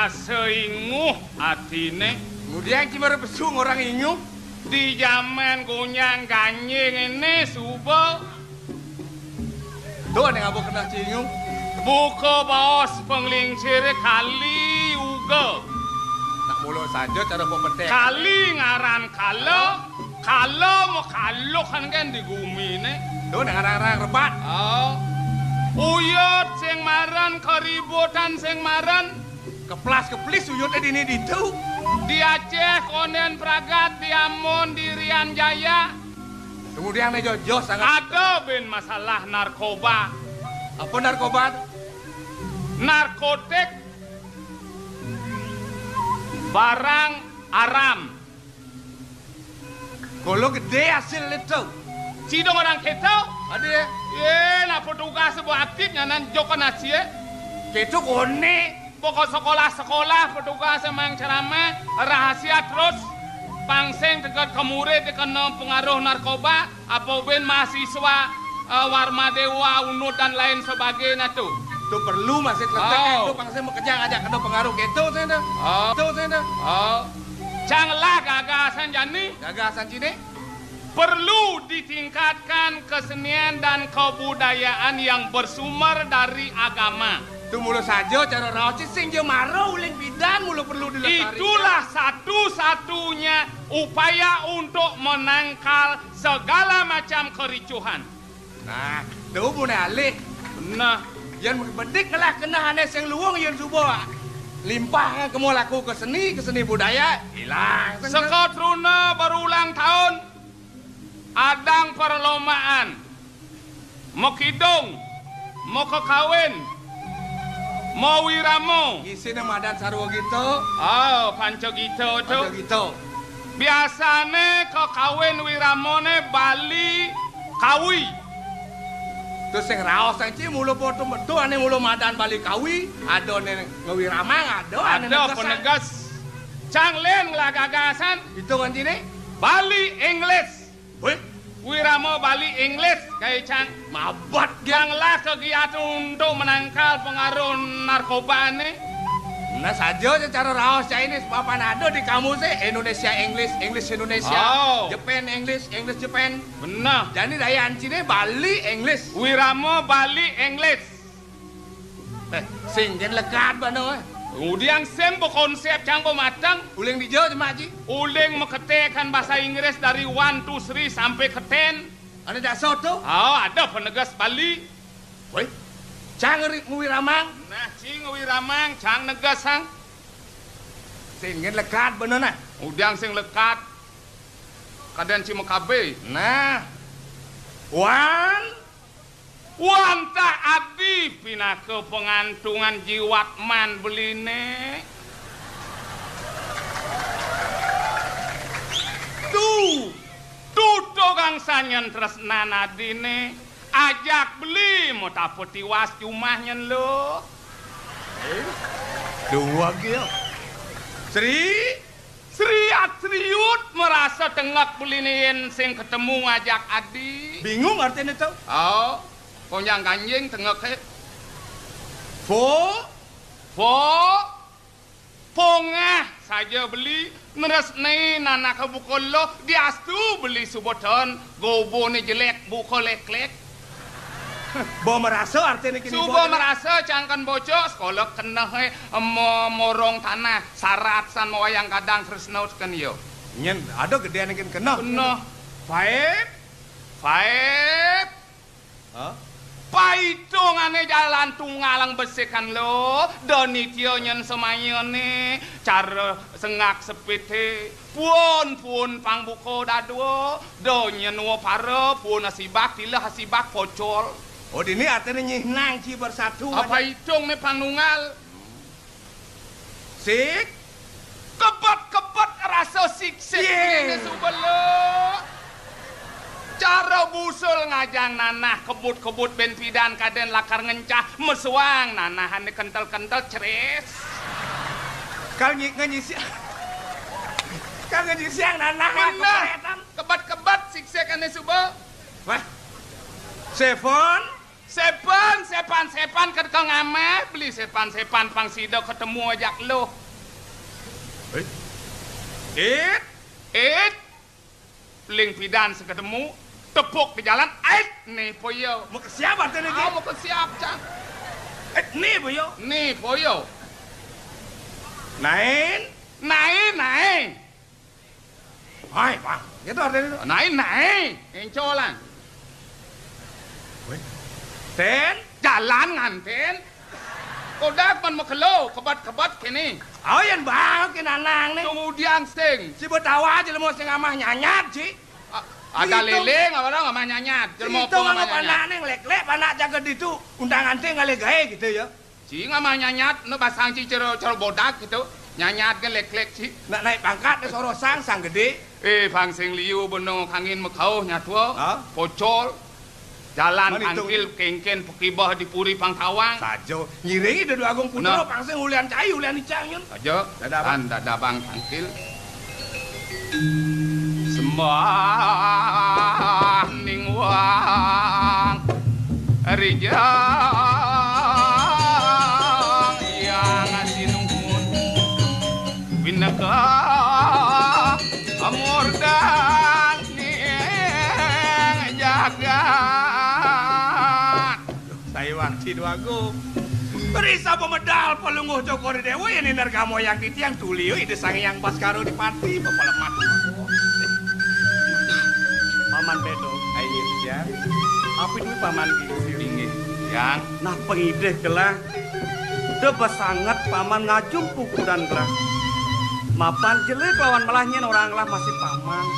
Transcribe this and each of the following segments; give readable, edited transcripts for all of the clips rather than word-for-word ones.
seinguh atine. Kemudian cimara besung orang inyu. Di zaman gunyang ganyeng ini subuh. Tuh nih ngabuk kena cingung. Buka baos penglingsir kali uga. Tak mulu saja cara pembetek. Kali ngaran kalau mau kalau kan di gumi nih. Tuh nih ngarang-ngarang rebat. Oh. Uyut sing maran keributan sing maran. Keplas-keplis uyutnya dini ditu. Di Aceh, Konden Pragat, di Ambon, di Rian Jaya. Kemudian nih Jojo sangat. Ada ben masalah narkoba. Apa narkoba? Narkotik. Barang aram. Kalau gede hasil itu. Cidong orang kita. Ada ya? Nah petugas sebuah aktifnya nan joko nasi ya. Ketu kone. Pokok sekolah-sekolah petugas emang ceramah rahasia terus pangseng dekat ke murid kena pengaruh narkoba apa ben mahasiswa Warma Dewa Unut dan lain sebagainya tuh. Tuh perlu masih letak itu pangseng mau kerja ngajak kena pengaruh ketu sana. Tuh sana. Janganlah gagasan jani. Gagasan cini. Perlu ditingkatkan kesenian dan kebudayaan yang bersumber dari agama. Itu mulu saja cara rawat sing je maro uling bidan mulu perlu dilestarikan. Itulah satu-satunya upaya untuk menangkal segala macam kericuhan. Nah, tuh pun alih. Nah, yang bedik lah kena hanes yang luang yang subuh. Limpah kamu laku ke seni budaya hilang. Sekotruna berulang tahun adang perlombaan. Mau kidung, mau kekawin. Mau wiramo. Isi nama dan sarwa gitu. Oh, panco gitu tuh. Panco gitu. Biasane kok kawin wiramone Bali kawi. Terus yang raos yang mulu foto betul ane mulu madan Bali kawi. Ada ane ngewiramang ada penegas. Canglen lah gagasan. Itu kan ini Bali English. Wih. Wiramo Bali English kayak cang mabat ganglah kegiatan untuk menangkal pengaruh narkoba nih. Nah saja cara raos Chinese papan ada di kamu sih Indonesia English Indonesia, Japan English Japan. Benar. Jadi daya ancine Bali English. Wiramo Bali English. Singgen lekat bano. Kemudian sembo konsep cangko matang. Uling di Jawa cuma Haji. Uling mengetekan bahasa Inggris dari 1 to 3 sampai ke 10. Ada dasar tuh? Oh, ada penegas Bali. Woi, cang wiramang. Nah, cing wiramang, cang negasang. Singgen lekat bener nah. Udang sing lekat. Kadan cimakabe. Nah, Wantah adi pindah ke pengantungan jiwatman beline. Tuh togang sanyen tresnan adine. Ajak beli mau tapet tiwas cumahnya lo. Dua gil. Sri Atriut merasa tengak beliniin sing ketemu ngajak adi. Bingung artinya itu? Oh. Konyang kanjing tengok he. Pongah saja beli neresne nana ke bukolo diastu beli suboton gobo ni jelek buko lek-lek. Bo merasa artinya kini Subo merasa cangkan bocok sekolah kena he morong tanah syarat san wayang kadang tresnaut kan yo. Nyen ada gedean yang kena. Kena. Five. Hah? Paitungane jalan tunggalang besikan lo doni tio nyen semayone cara sengak sepite pun pangbuko dadwo do nyen wo pare pun hasibak tila hasibak pocol. Oh ini artinya nyihnang ci bersatu. Apa hitung nih panunggal sik kebet rasa siksik ini subelo. Cara busul ngajang nanah kebut-kebut ben pidan kaden lakar ngencah mesuang nanahan kental-kental ceres. Kal ngisi siang nanah bener kebat-kebat siksek ane subo. Wah. Seven sepa sepan-sepan ke ngame beli sepan-sepan pang sido ketemu ajak lo. Ling pidan seketemu tepuk di jalan nih poyo. Mau ke siapa tuh nih? Mau ke siap cang. Nih poyo. Nih poyo. Nain. Hai, Bang. Gitu artinya. Nain. Encolan. Ten. Jalan nganten. Kodak man makelo, kebat-kebat kini. Oh, yang bang, kinanang nih. Kemudian sing. Si betawa aja mau sing amah nyanyat sih. Ada leleng apa dong amah nyanyat. Itu nggak panak nih, lek panak jaga itu undangan teh nggak gae gitu ya. Si amah nyanyat, no basang si cero bodak gitu. Nyanyat kan lek si. Nak naik pangkat nih sorosang sang gede. Bang sing liu benong kangin mekau nyatwa. Pocol. Jalan angkil kengken pekibah di puri pangkawang. Sajo, ngiringi dari Agung Putro pangsing ulian cayu ulian icang yun. Sajo, dada bang angkil. Sembah ning wang rijang yang sinuhun bineka amordang ning jagat. Waktu itu aku berisa pemedal pelungguh Joko Dewa yang nerga moyang di tiang tulio ide sang yang baskaro di pati pepelemat paman bedo ayo ya apa itu paman tinggi yang nah pengideh gelah deba sangat paman ngajung pukulan gelah mapan jelek lawan melahnya orang lah masih paman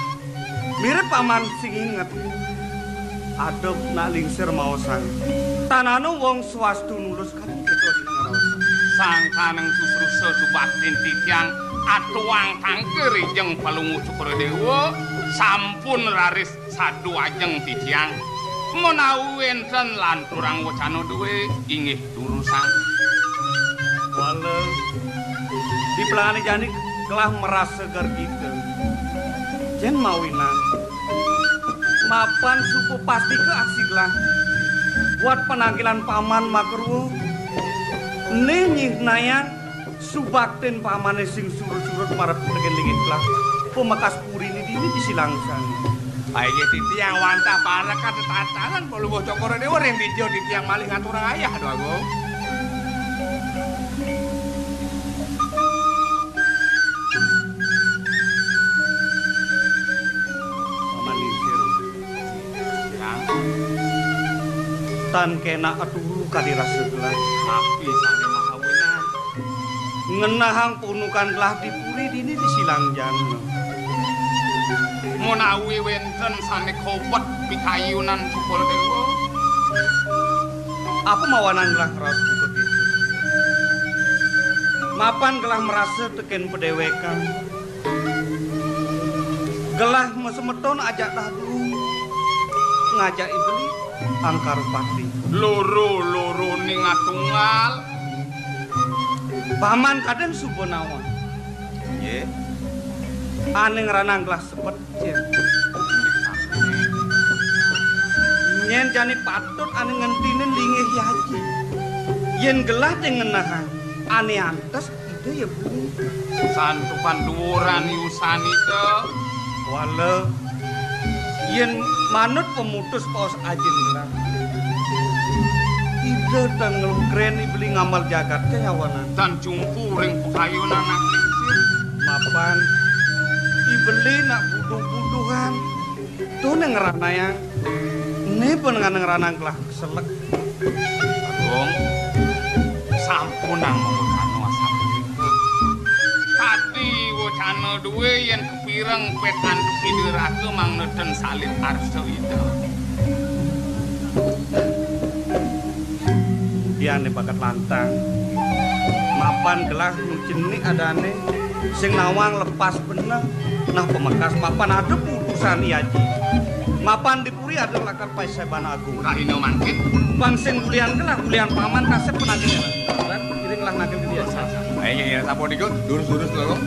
mirip paman sing inget adep nak lingsir mau sang tanano wong swastu nulus kan itu sang kaneng susrusa subaktin titiang atuang tangkeri jeng palungu Cukro Dewa sampun laris sadu ajeng titiang menawi wenten lan turang wacana duwe inggih durusan wale di pelangane jani kelah merasa gergite jen mawinan mapan suku pasti ke aksi gelah buat penanggilan paman makerwo nenyih nayan subakten paman sing surut-surut marep tegin-tegin gelah pemakas puri ini disilangsan ayo titi yang wantah para kata tatanan polubuh Cokoro Dewa yang dijo titi yang maling ngaturang ayah aduh Agung tan kena aturu kadira sebelah tapi sampai mahawina ngenahang punukan telah dipuri dini disilang jana menawi wenten sane kobat pikayunan Cukro Dewa apa mawanan gelah raos buka gitu mapan gelah merasa teken pedewekan gelah mesemeton ajak dah dulu ngajak ibeli angkar pati loro ning atunggal paman kaden subonawa ye aneh ngeranang gelah sepet nyen jani patut aneh ngentinin lingih yaji yen gelah dengenahan aneh antes ide ya beli santupan duran yusan itu wale yen manut pemutus paus ajin gelah ide dan ngelukren ibeli ngamal jagat keyawanan dan jungku ring pekayunan nak lingsir mapan ibeli nak buduh-buduhan tuh nengerana yang ini penengan ngeranang gelah keselek Agung sampunang mengutano asap tadi wacana duwe yang kepireng petan kepidirake mang neden salin arsa itu dia ane bakat lantang mapan gelah nucini adane sing nawang lepas bener nah pemekas mapan ada putusan iaji mapan dipuri ada lakar Paiseban Agung kahino mangkin bang sing kulian gelah kulian paman kasep penagih lan kiringlah nagih ke dia ayo sapo dikut durus-durus lho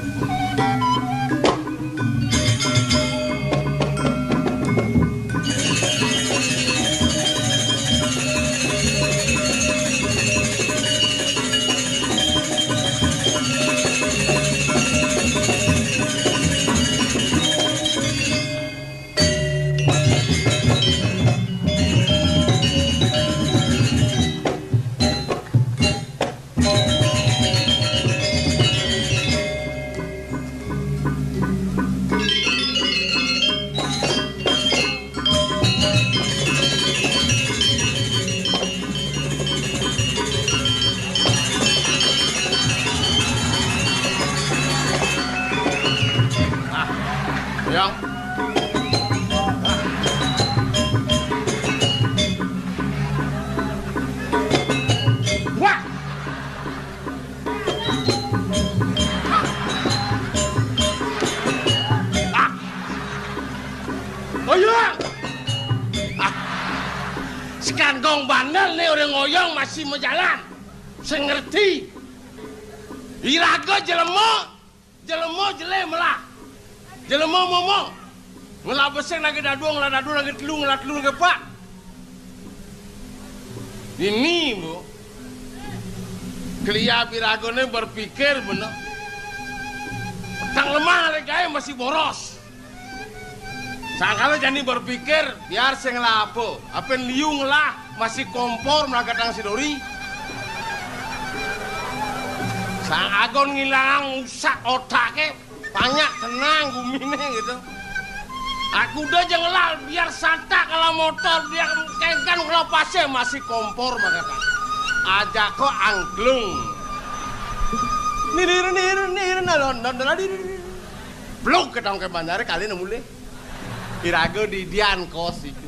Wong bandel nih orang ngoyong masih mau jalan. Saya ngerti. Iraga jelemo jele melah. Jelemo momo. Ngelah beseng lagi daduang, ngelah daduang lagi telung, ngelah telung lagi pak. Ini bu. Kelia piragone berpikir bener. Tang lemah regaya masih boros. Sangkala jani berpikir biar saya ngelapo. Apen liung lah masih kompor melagatang sidori. Sang agon ngilang usak otaknya banyak tenang gumine gitu. Aku udah jengelal biar santak kalau motor biar kengkan kalau pasnya masih kompor melagatang. Aja kok angklung. Nir nalon blok ketang ke bandara kali nemu le. Irago di dian kos itu.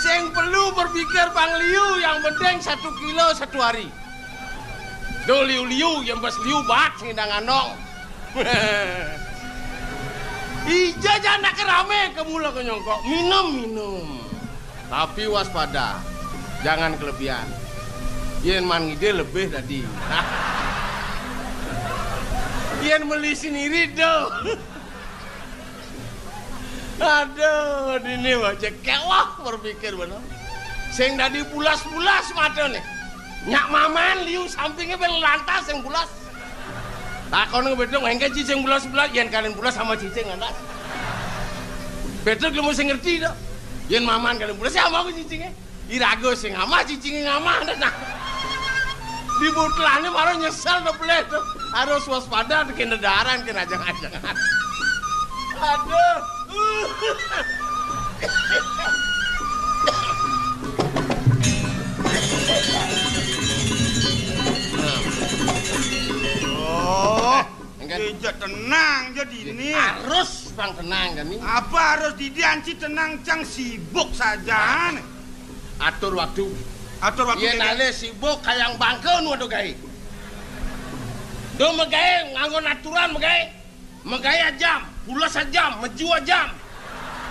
Sing perlu berpikir Bang Liu yang penting 1 kilo 1 hari. Do liu yang bas liu bat sing ndang anong. Ija jana kerame kemula ke nyongkok. Minum. Tapi waspada. Jangan kelebihan. Yen man ngide lebih tadi. Yen beli sendiri do. Aduh, ini wajah kewah berpikir bener. Sing tadi bulas-bulas mata nih. Nyak maman liu sampingnya bel lantas yang bulas. Takon ngebedong engke cicing bulas-bulas yen kalian bulas sama cicing lantas. Betul kamu sing ngerti dah. Yen maman kalian bulas sama aku cicingnya. Irago sing ngama cicingnya ngama nah. Di butlane baru nyesel dah boleh tuh. Harus waspada kena daran kena ajang-ajangan. Aduh. Oh, Ija tenang jadi ini. Harus bang tenang kan ini. Apa harus didianci tenang cang sibuk saja. Atur waktu. Iya nale sibuk kayang bangkeun waduh gawe. Do megawe nganggo aturan megawe jam, pula sajam, menjua jam.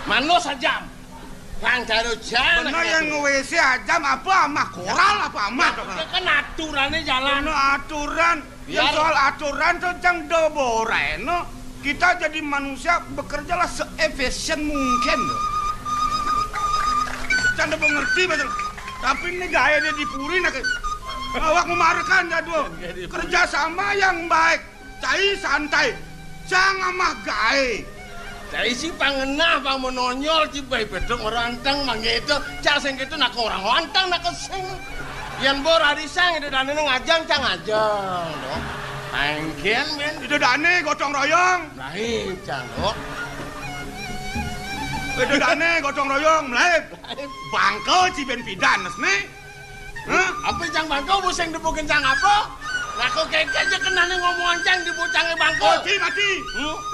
Mano sajam. Kang caro jam. Bener yang nge-WC ajam apa amah koral apa amah. Ya kan aturannya jalan. Bener aturan. Yang soal aturan tuh cang doboreno. Kita jadi manusia bekerjalah se-efisien mungkin. Cang udah mengerti betul. Tapi ini gaya dia dipuri nak. Awak memarkan jadul. Kerja sama yang baik. Cai santai. Jangan mah gaya. Cai si pangenah pang menonyol cibai bedok merantang mangge itu. Cang sing gitu nak orang wantang nak kesing. Yang bor hari sang itu dane ngajang cang ajang. Angken men. Itu dane gotong royong. Lain cang dok. Itu dane gotong royong melayu. Bangko ciben pidanes nih. Apa cang bangko buseng dibukin cang apa? Aku keke aja kenane ngomongan cang dibucange bangko. Oh, mati.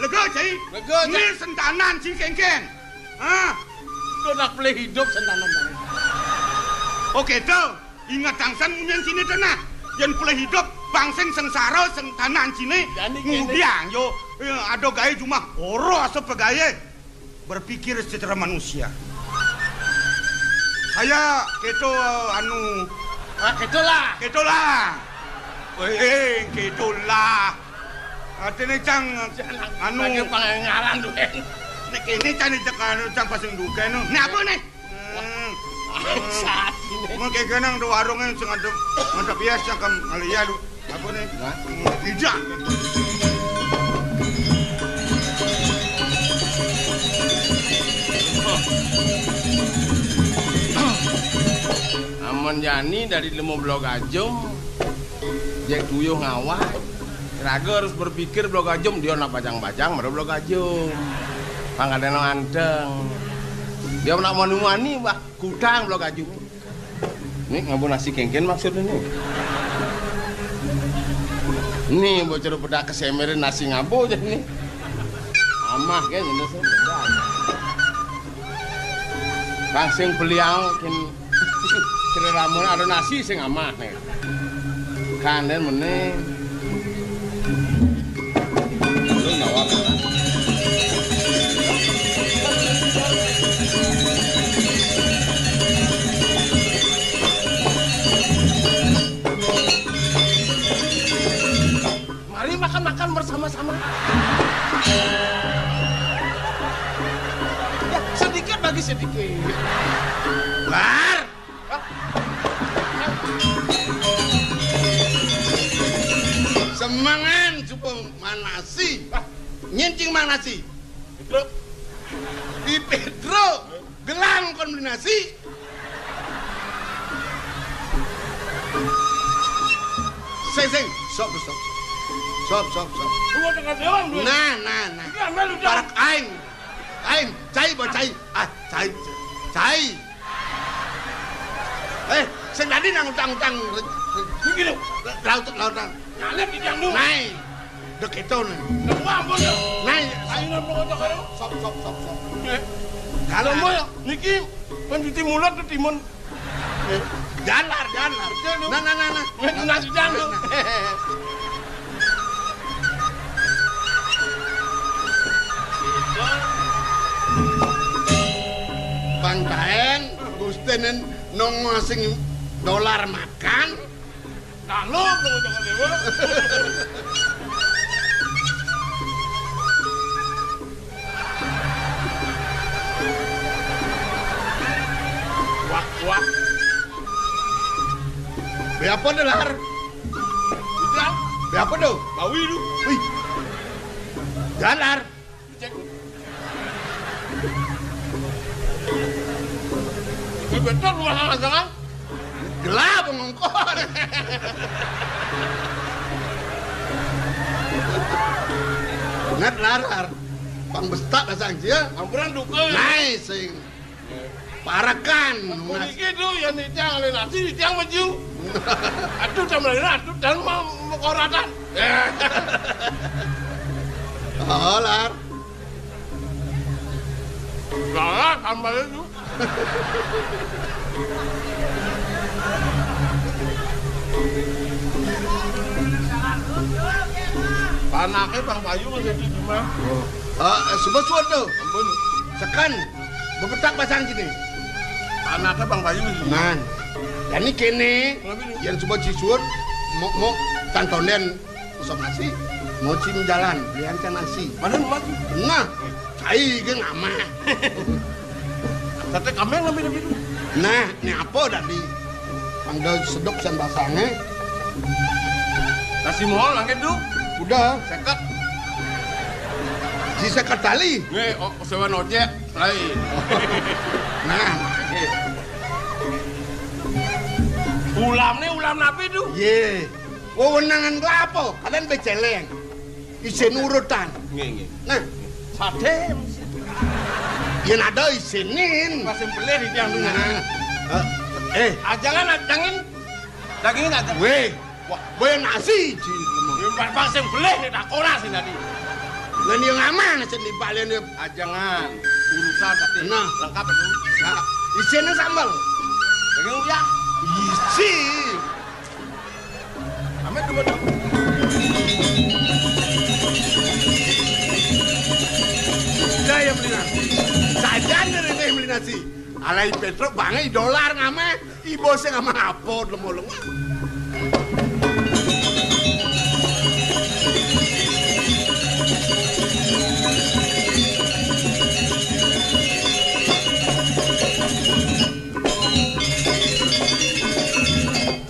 Lega cai. Lega cang. Ini sentanan si kengken. Itu nak boleh hidup sentanan cang. Oke tuh. Ingat tangsan munyan sini tenang. Yang boleh hidup bangseng sengsara sentanan sini. Ngudiang yo. Ada gaya cuma oro asap pegaya. Berpikir secara manusia. Saya keto anu ketolah. Ketolah. Artinya cang anu bagi pengalan duken. Nek ini cang cang pasang duken. Nek apa nih? Saat ini. Mungkin kenang do warungnya ngadep biasa cangkem alia lu. Apa nih? Tidak. Aman Jani dari lemo blok ajum Jack tuyuh ngawah Raga harus berpikir blok ajum dia nak bajang-bajang baru blok ajum pangadeno anteng dia nak manu-mani bah kutang blok ajum ini ngabun nasi kengken maksudnya nih bocor pedak kesemerin nasi ngabo jadi nih amah kan ini bang sing beliau kin kira ramun ada nasi sing amah nih kanden meneh lu ngawak kan lagi sedikit. Lar. Semangan supaya manasi. Nyencing manasi. Pedro. Di Pedro. Gelang kon beli nasi. Sing. Sop. Nah. Parak aing. Cai. Cai. Sing tadi nang utang-utang. Iki lho. Lautan. Nyalep di jang lu. Nai. Dek itu nih. Wah, ampun yo. Nai, ayo nang karo. Sop. Kalau mau niki pencuci mulut ke timun. Jalar. Nah. Nasi jang. Bangkaen, Gustenen nongasing dolar makan. Kalau jangan dewa. Wah. Berapa dolar? Berapa do? Bawi lu. Wih. Dolar. Cek. Betul rumah jangan. Gelap mengongkon. Ngat larar. Pang bestak dasang dia. Ampuran duka. Nice sing. Parakan. Iki tu yang ditiang oleh nasi ditiang maju. Aduh camlena aduh dan mau koratan. Oh lar. Lah tambah itu. Panake Bang Bayu masih di rumah. Sebut tuh. Ampun. Sekan. Bepetak pasang sini. Panake Bang Bayu. Nah. Dan ini kene yang coba cisuut mau cantonen usap nasi. Mau cim jalan, belian can nasi. Mana mati? Nah. Cai ge ngama. Sate kameng lebih. Nah, ini apa tadi? Panggil sedok san basangnya. Nasi mohon langit du. Udah, seket. Si seket tali. Nih, sewa ojek lain. Nah, ulam nih ulam napi du. Ye. Wewenangan apa? Kalian beceleng. Isin urutan. Nggih. Nah, sate. Yang ada isinin. Masih beli di tiang dungan. Ajangin. Dagingnya nggak ada. Weh nasi. Masih beli di dakola sih tadi. Ngan yang aman nasi di balen dia. Ajangan. Urusan tadi. Nah, lengkap itu. Nah, isinnya sambal. Daging uya. Isi. Amet coba dong. Saya beli nasi. Saja dari saya beli nasi. Alai Petro bangai dolar ngama. Ibu saya ngama apa lemah-lemah.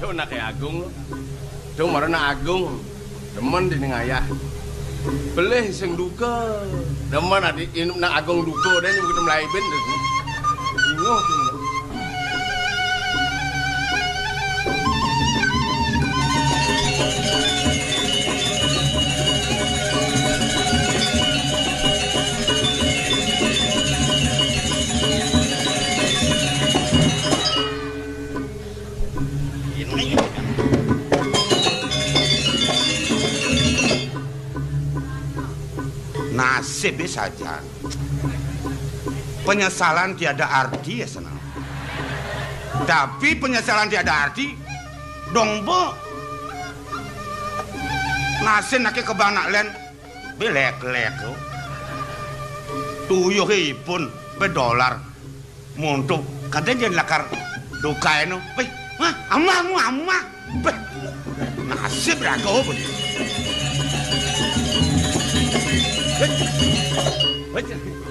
Tuh nak kayak Agung. Tuh marana Agung. Demen di ngayah. Beleh sing duka. Demen adi inum nak Agung duka dan yang kita mulai ben tu. Ingoh tu. Nasib saja. Penyesalan tiada arti ya senang. Tapi penyesalan tiada arti dong bo. Nasib nak kebanak len belek-lek. Tuyuh ipun $1 montok kadang jen lakar dokaino. Weh, amah. Nasib rago pun.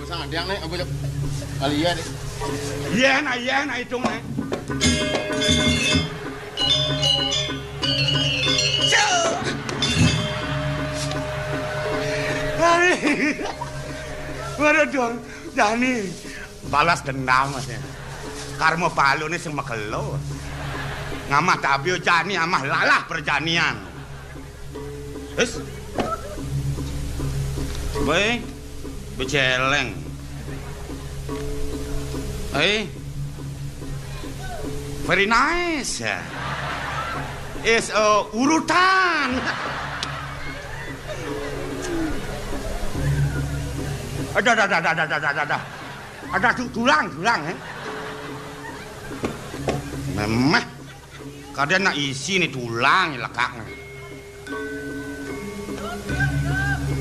Sangat yang naik apa Kalian deh. Iya na itu na. Waduh dong, Jani balas dendam mas ya. Karma palu ni sing makelo. Ngamah tabio Jani amah lalah perjanian. Wes. Baik, beceleng. Very nice. Is urutan. Ada tulang Memang kadang nak isi ni tulang lekaknya.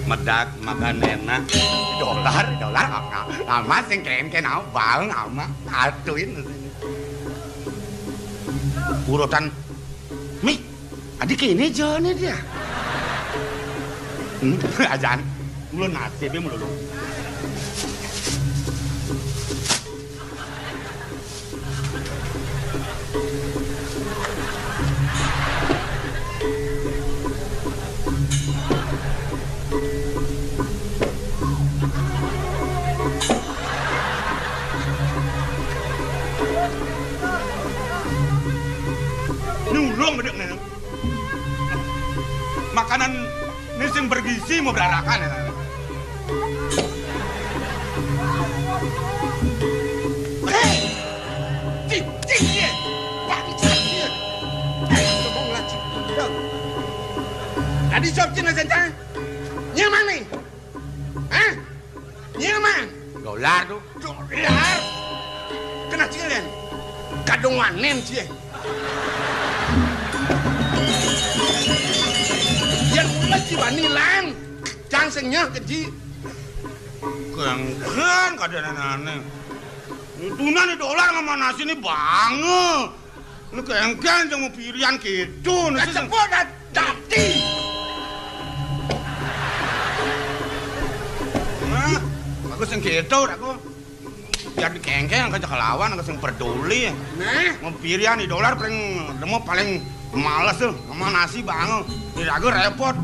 Medak makan enak. Dolar amat sing keren bang amat atuin. Urutan mi adik ini jane dia. Ajan mulu nasibnya mulu. Makanan ini sing bergizi mau berarakan ya. Cicing dia, bangsat dia. Ngomong lah cicing. Tadi sob cina senjang, nyaman nih, hah? Nyaman. Dolar tu. Dolar. Kena cilen, kadung wanen cie. Lagi wanilan, cangsengnya keji. Kengken kadang-kadang. Tuna ni dolar sama nasi ni banget. Ni kengken jangan pilihan gitu. Nasi sebut dah dati. Nah, aku sing gitu, aku. Biar di kengken aku kelawan, aku sing peduli. Nah, mau pilihan ni dolar paling malas tuh sama nasi banget. Tidak aku repot.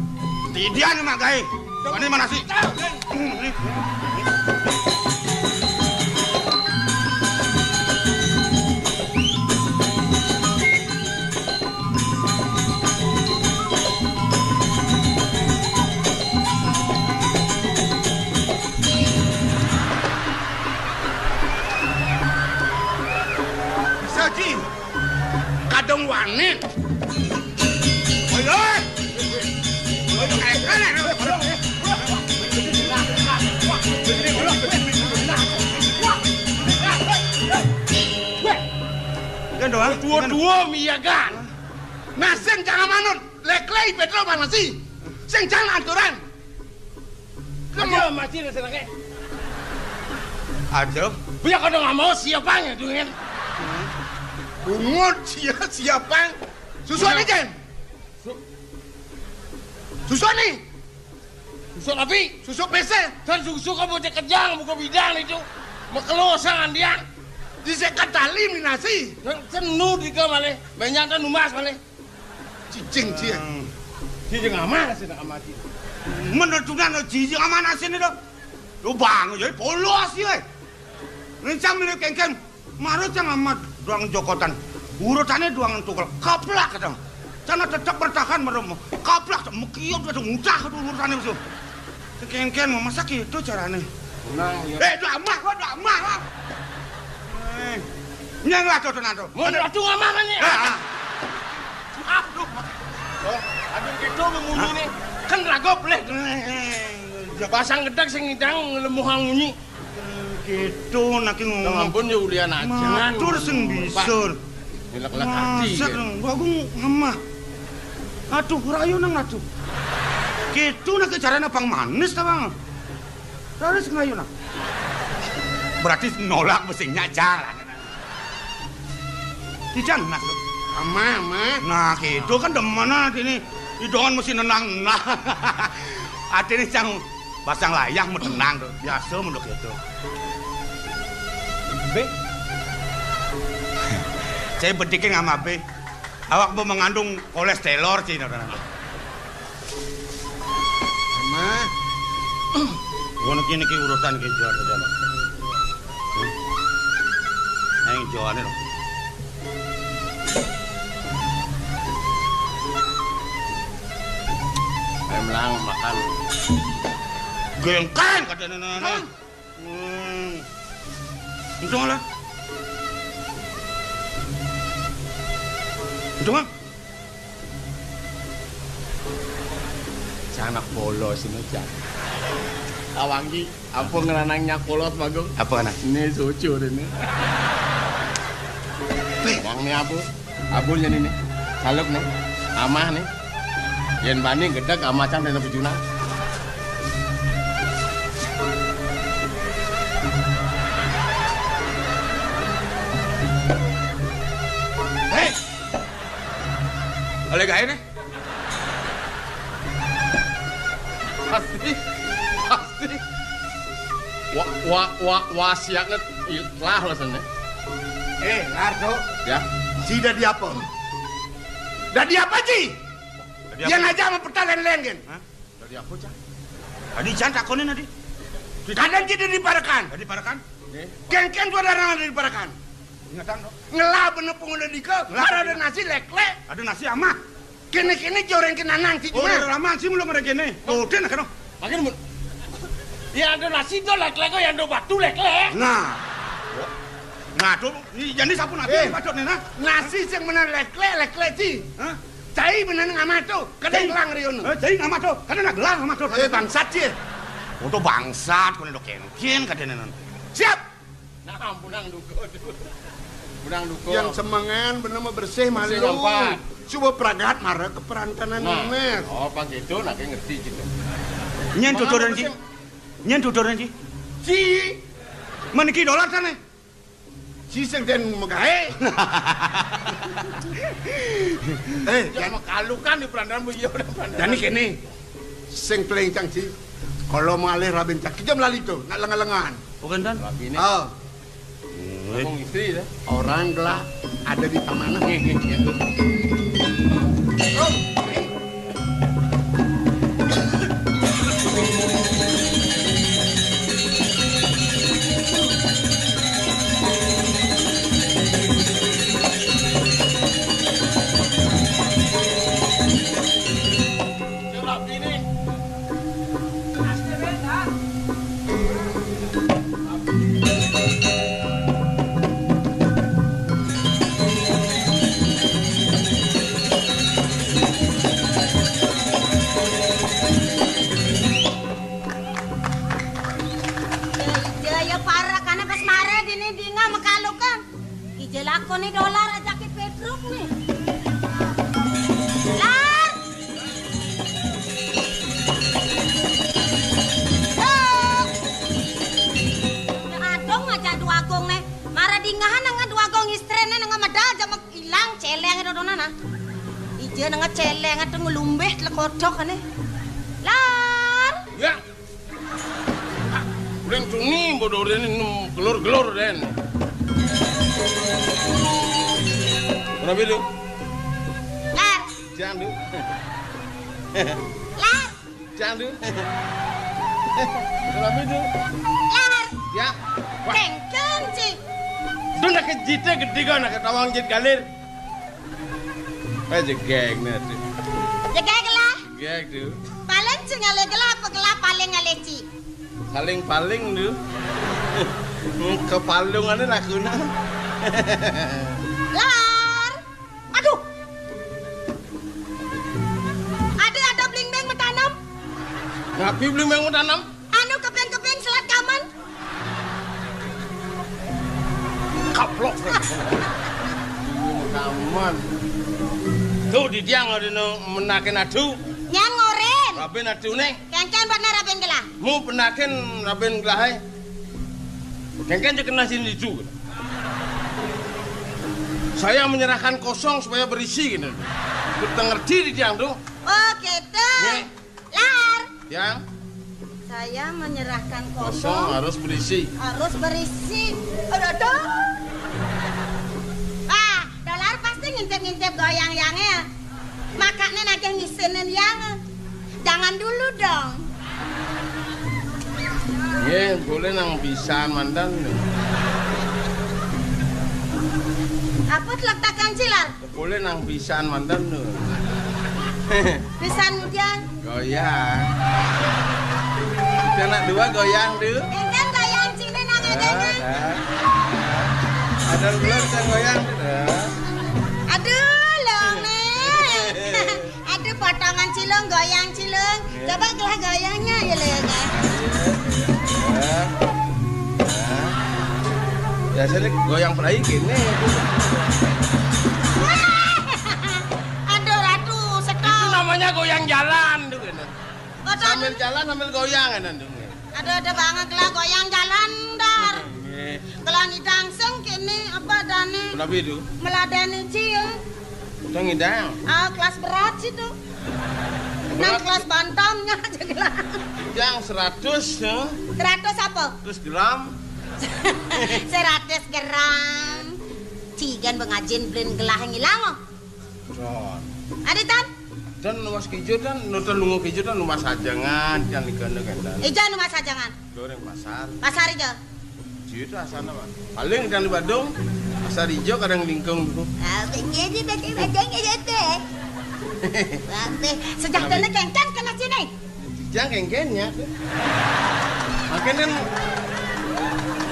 Tidak nih mak gai. Ini mana sih? Bisa Ji. Kadang wanet. Dua-dua miyagan. Nah, sing jangan manut, leklei petro mana sih? Sing jangan aturan. Kamu mati dah senangnya. Aduh, biar kau nggak mau siapanya dengan. Bungut siapa? Susuan ni Jen. Susuan ni. Susu api, Susu PC. dan susu kamu cek kejang buka bidang itu. Mekelosangan dia. Disekat tali ni nasi. Senu di kamar le, banyak kan numas male. Cicing cia. Cicing aman sih nak amati. Menurut tuan cicing aman nasi ni dah. Lu bang, jadi polos ye. Rencam le kengken. Maru jangan amat doang jokotan. Urutannya doang tukul. Kaplak kadang. Jangan tetap bertahan merem. Kaplak mekiop tu mudah tu urutannya tu. Kengken mau masak itu caranya. Nah, ya. Doa mah. Nyang lah tu nanti. Mau ratu aman ni. Aduh. Ada gitu mengunyi ni. Kan ragop leh. Pasang gedak sing ngidang lemuhang munyi. Gitu nak ngomong. Ampun ya ulian aja. Matur sing bisur. Lek-lek hati. Bagung mama. Aduh rayu nang atuh. Gitu nak caranya pang manis ta bang. Terus ngayu nak. Berarti nolak mesinnya jalan. Tidak nak. Ama. Nah gitu kan demana ini. Hidungan mesti nenang. Nah. Hati ini yang pasang layang mau tenang tuh. Biasa menurut itu. Be? Saya bediknya ngama Be. Awak mau mengandung kolesterol sih, nana. Mah. Ngono kene iki urusan ki jalan. Aing jawane lho. Melang makan. Gengkan kata nana. Untung lah. Untung lah. Anak polos ini Jan. Awangi, apa ngelanangnya kolot Bagong? Apa anak? Ini sucu ini. Yang ini abunya nih, saluk nih, amah nih. Yen bani gedek amacan dan bujuna. Hei, oleh gaya nih. Pasti. Wasiatnya ikhlas lah sana. Lardo. Ya. Si dah di apa? Dah di apa, Ci? Yang aja sama pertalen lengen. Dari apa, Cak? Adi Chan takonin adi. Kadang kita diparakan. Adi parakan. Ken saudara ada diparakan. Ingatan dong. Ngelah bener pengguna dika. Ada nasi lek-lek. Ada nasi amah. Kene joreng kenanang si Oh, cuma. udah lama sih belum ada gini. Oh, dia nak kena. Makin mun. Ya ada nasi tuh lek-lek kok yang ada batu lek-lek. Nah. Nah, tuh ini jadi sapu nanti bacot nih nah. Nasi yang bener lek-lek sih. Hah? Cai bener ngamat tuh. Kadang gelang riono. Jadi ngamat tuh. Kadang nak gelang ngamat tuh. Bangsat sih. Untuk bangsat kau nih kengkin kadang nih. Siap. Nah, punang duko. Punang duko. Yang semangan bener mau bersih malu. Coba pragat marah ke perantanan Nes. Oh, pak gitu, nak ngerti gitu. Nyen tuturan Ci. Nyen tuturan Ci. Si. Meniki dolar sana. Si sing den megahe. Jangan kalukan di perantanan begitu udah perantanan. Jadi kene. Sing pelencang si. Kalau malih rabin cak jam lali tuh, nak lengan-lengan. Bukan dan? Oh. Ngomong istri ya. Orang gelap ada di taman. Jelako nih dolar ajakit Petruk nih. Lar. Adong aja dua gong nih. Marah dingahan nang dua gong istrene nang medal jamak ilang celeng itu donana. Ije nang celeng itu ngelumbeh lekodok nih. Lar. Ya. Udah cuni bodoh ini gelor-gelor den. Kenapa itu? Lar. Jangan dulu. Lar. Jangan dulu. Kenapa itu? Lar. Ya. Kengkeng sih. Itu nak kejite gede kan nak ketawang jit galir. Aja geng nanti. Jaga gelah. Geng tu. Paling sih ngale gelah apa gelah paling ngale ci. Paling tu. Kepalungannya lakuna. Lar. Aduh. Ada bling-bling mentanam. Ngapi belum yang tanam? Anu kepeng-kepeng selat kaman. Kaplok. Kaman. Tuh di tiang ada menakin adu. Nyan ngoren. Raben adu nih. Kengken buat naraben gelah. Mu penakin raben gelahai. Kengken je kena sini juga. Saya menyerahkan kosong supaya berisi gitu. Kita ngerti di tiang tuh. Oh gitu. Nih. Lar. Yang. Saya menyerahkan Kosong kosong. harus berisi. Harus berisi. Aduh. Ah, dolar pasti ngintip-ngintip goyang-yangnya. Makanya nagih ngisinin yang. Jangan dulu dong. Nggih, boleh nang pisan mandan. Apa letakkan cilar? Boleh nang pisan mandan. Pisan mudian. Goyang. Kita anak dua goyang dulu. Kan goyang cini nang adengan. Ada belum kita goyang dulu. Aduh, longe. Aduh, potongan cilung, goyang cilung. Coba gelah goyangnya ya lo ya. Biasanya goyang pelai gini. Aduh, Ratu, Itu setau. namanya goyang jalan tuh. Aduh, Sambil jalan sambil goyang kan tuh. ada banget gelah goyang jalan dar. Gelah ngidang seng kini apa dane Kenapa itu? meladeni cio. Udah ngidang. Ah, kelas berat sih tuh. Nang kelas bantamnya aja gelah. Yang 100 ya. 100 apa? 100 gram. 100 gram. Cigan bengajin blin gelah ngilang. Ron. Aditan, Dan luas kijo dan nonton lungo kijo dan rumah sajangan yang diganda kan. ijan rumah sajangan. Goreng pasar. Pasar ijo. Itu asana Pak. Paling dan di Bandung pasar hijau kadang lingkung dulu. Ah, begini pakai bajangnya jatuh. Waktu sejak dulu kengken kena sini. Jangan kengkennya. Makin kan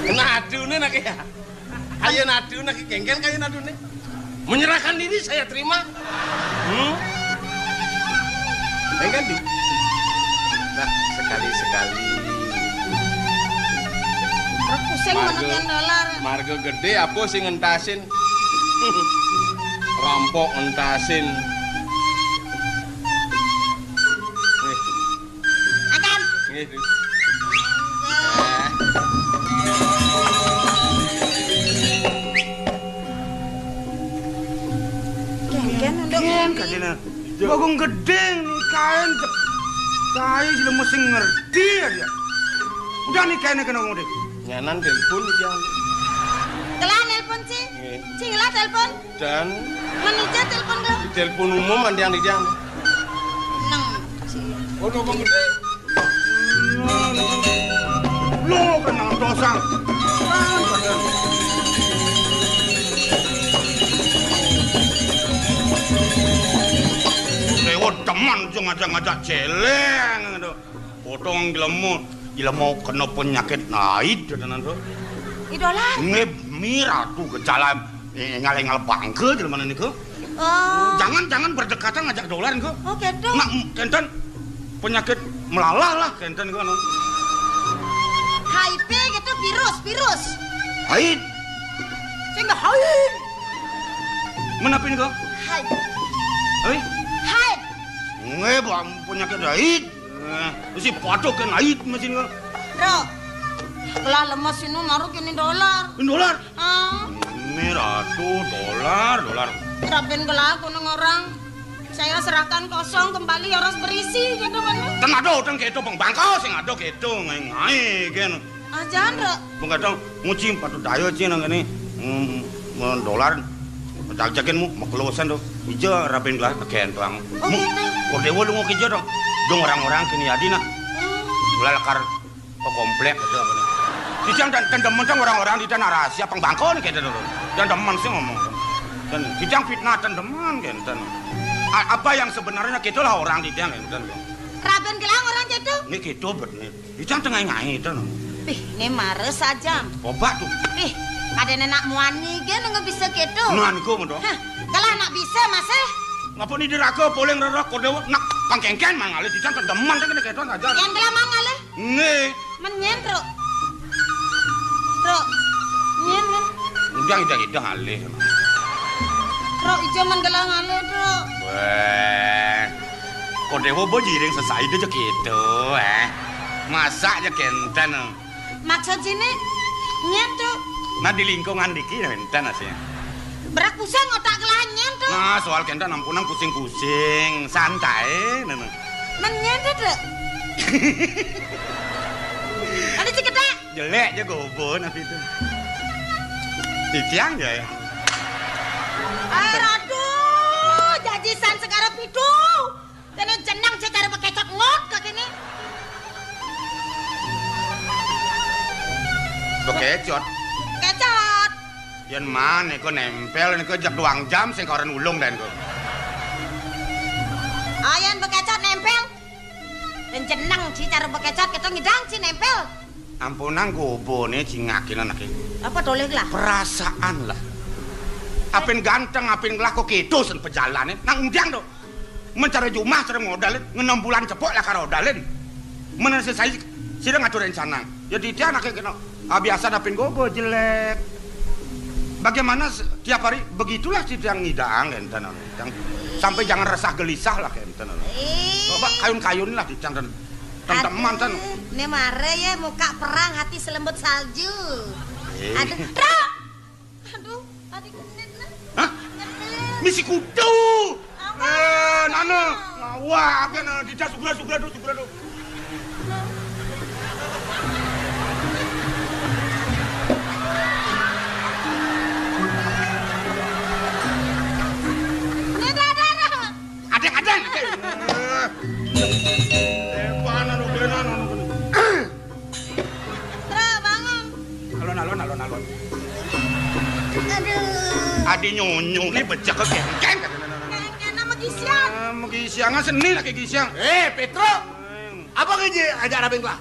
kena adu nih nak ya. Ayo nadu nak kengken kayu nadu nih. Menyerahkan diri saya terima. Kengken di. Nah sekali-sekali. Pusing menekan dolar. Marga gede apa sing ngentasin. Rampok ngentasin. Akan. Gitu. Kengken untuk Ken kadina. Bagong gedeng nih kain. Kain jelema mesti ngerti aja. Udah nih kainnya kena ngomong deh. Nyanan telepon yang Kelah nelpon sih. Nggih. Cinglah telepon. dan Menija telepon lo. di telepon umum ada yang di jam. Neng. Oh, bang gede. Lo kena dosa. Lewat teman ngajak-ngajak celeng itu. Potong ilmu kena penyakit naik dan itu. Idola. Mira tuh ke jalan ngaleng-ngal bangke di mana nih ke? Oh. Jangan berdekatan ngajak dolar ke? Oh, gitu. Nak kenten penyakit melalah lah kenten ke non. HIV gitu virus. Haid, Sehingga haid. menapin ke? Haid. Haid, Haid. bang penyakit haid. Si patok kan haid mesin ke? Bro. Kelah lemas ini naruh kini dolar. Dolar. Ah. Mira tuh dolar. Rabin kelah kunung orang. Saya serahkan kosong kembali harus berisi gitu kan. Teng ado teng keto bang bangkau sing ado keto ngai kan. Ah, jangan, Bro. Bang kadang ngucim patu dayo cina ngene. Dolar jajakinmu maklusan tuh. Ijo rabin gelas bagian tuang. Oh, gitu. Kodewo lu mau kijo dong. Dong orang-orang kini adina. Lalakar komplek gitu apa nih. Dijang dan demen sang orang-orang di tanah rahasia pengbangkau nih kayak dulu. Dan demen sih ngomong. Dan dijang fitnah dan demen kan. Apa yang sebenarnya gitulah orang di tiang kan. Rabin kelah orang gitu. Ini gitu bener. Dijang tengah ngai itu. Ih, ini mares saja. Obat tuh. Ih, ada nenek muani gitu nggak bisa gitu. Nuan ku modo. Hah, kalau anak bisa mas Ngapa nih diraga poleng rara kodewo nak pangkengken mangale dijang kan demen kan gitu aja. yang kelah mangale. Nih. Menyen, Bro. Bro, nyen men. Ujang idang alih. Bro, ijo menggelang ale, Bro. Wah. Kodewo bo jiring sesai aja gitu, Masa aja kenten. Maksud sini nyen tuh. Nah di lingkungan diki kenten asih. Berak pusing otak kelah nyen tuh. Nah soal kenten ampunan pusing-pusing, santai. Menyen tuh, Bro. Ada Cikedek. Jelek aja gobo nanti itu. Ditiang ya. Aduh, jajisan sekarang pitu. Kene jenang cara bekecot ngot ke kene. Bekecot. Kecot. Yen mana kok nempel niku jak 2 jam sing koren ulung dan kok. Ayan bekecot nempel. Dan jenang cara bekecot kita ngidang nempel. Ampunan gobone cingakin anak iki. Apa doleh lah? Perasaan lah. Apin ganteng, apin ngelako gitu sen pejalan nang undiang do. Mencari jumah sering modalin, 6 bulan cepok lah karo modalin. Mana selesai sih ngatur rencana. Jadi dia anaknya kena. Biasa apin gobo jelek. Bagaimana tiap hari begitulah sih yang ngidang enten sampai jangan resah gelisah lah enten. Coba kayun-kayun lah dicang teman tan. Ne mare ya muka perang hati selembut salju. Aduh, aduh, tadi kenet nah. Hah? Misi kudu. Nana, wah, kena di das sugra do. Adeng. Alon. Aduh. Adi nyonyo nih becek ke geng. Kena magisian. Magisian seni lah kayak gisian. Petro. Apa kerja ajak rabeng lah?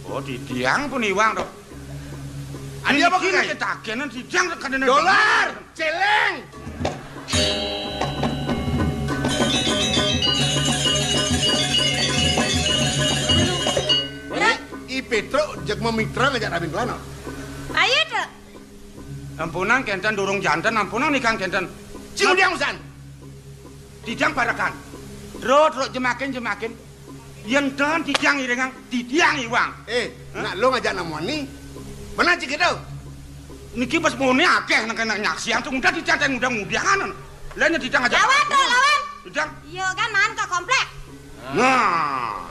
Oh, di tiang pun iwang dok. Adi apa kerja? Kita kenan di tiang kadang Dolar, celeng. Petro jak memitra ngajak rabeng kelana. Ayo dek. Ampunan kenten durung jantan, ampunan nikang kenten. Cimudiang usan. Dijang barakan. Rot jemakin. Yang dan dijang irengang, dijang iwang. Nak lo ngajak namoni. Mana cik itu? Niki pas mone akeh nang kena nyaksian tuh udah dijantan mudah-mudahan. Lainnya dijang aja. Lawan. Dijang. Iya kan man ke komplek. Nah.